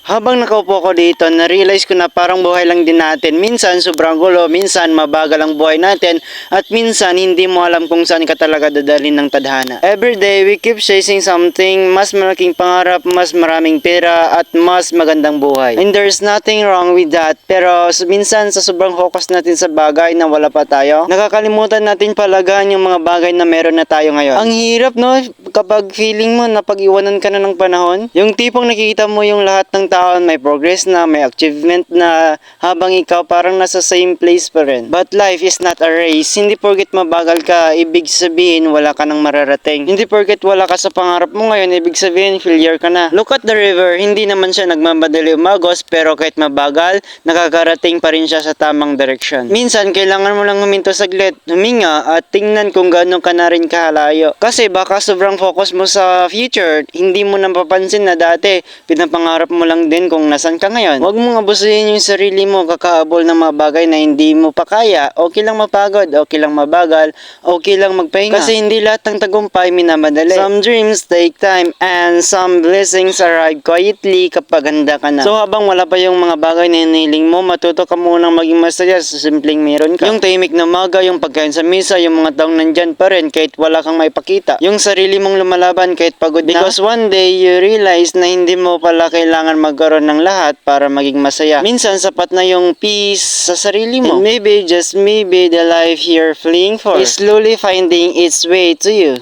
Habang nakaupo ko dito, na-realize ko na parang buhay lang din natin. Minsan sobrang gulo, minsan mabagal ang buhay natin, at minsan hindi mo alam kung saan ka talaga dadalhin ng tadhana. Everyday, we keep chasing something, mas malaking pangarap, mas maraming pera, at mas magandang buhay. And there's nothing wrong with that. Pero minsan sa sobrang focus natin sa bagay na wala pa tayo, nakakalimutan natin palagaan yung mga bagay na meron na tayo ngayon. Ang hirap no, kapag feeling mo na pag-iwanan ka na ng panahon, yung tipong nakikita mo yung lahat ng taon may progress na, may achievement na, habang ikaw parang nasa same place pa rin. But life is not a race. Hindi porket mabagal ka, ibig sabihin wala ka nang mararating. Hindi porket wala ka sa pangarap mo ngayon, ibig sabihin failure ka na. Look at the river, hindi naman siya nagmamadali umagos, pero kahit mabagal, nakakarating pa rin siya sa tamang direksyon. Minsan, kailangan mo lang huminto saglit, huminga, at tingnan kung gaano ka na rin kahalayo. Kasi baka sobrang focus mo sa future, hindi mo napapansin na dati, pinapangarap mo lang din kung nasan ka ngayon. Huwag mong abusuhin yung sarili mo, kakaabol ng mga bagay na hindi mo pa kaya. Okay lang mapagod, okay lang mabagal, okay lang magpahinga. Kasi hindi lahat ng tagumpay minamadali. Some dreams take time, and some blessings arrive quietly kapag handa ka na. So habang wala pa yung mga bagay na hinihiling mo, matuto ka munang maging masaya sa simpleng meron ka. Yung tahimik na maga, yung pagkain sa misa, yung mga taong nandyan pa rin kahit wala kang maipakita. Yung sarili mong lumalaban kahit pagod na. Because one day, you realize na hindi mo pala kailangan magkaroon ng lahat para maging masaya. Minsan, sapat na yung peace sa sarili mo. And maybe, just maybe, the life you're fleeing for is slowly finding its way to you.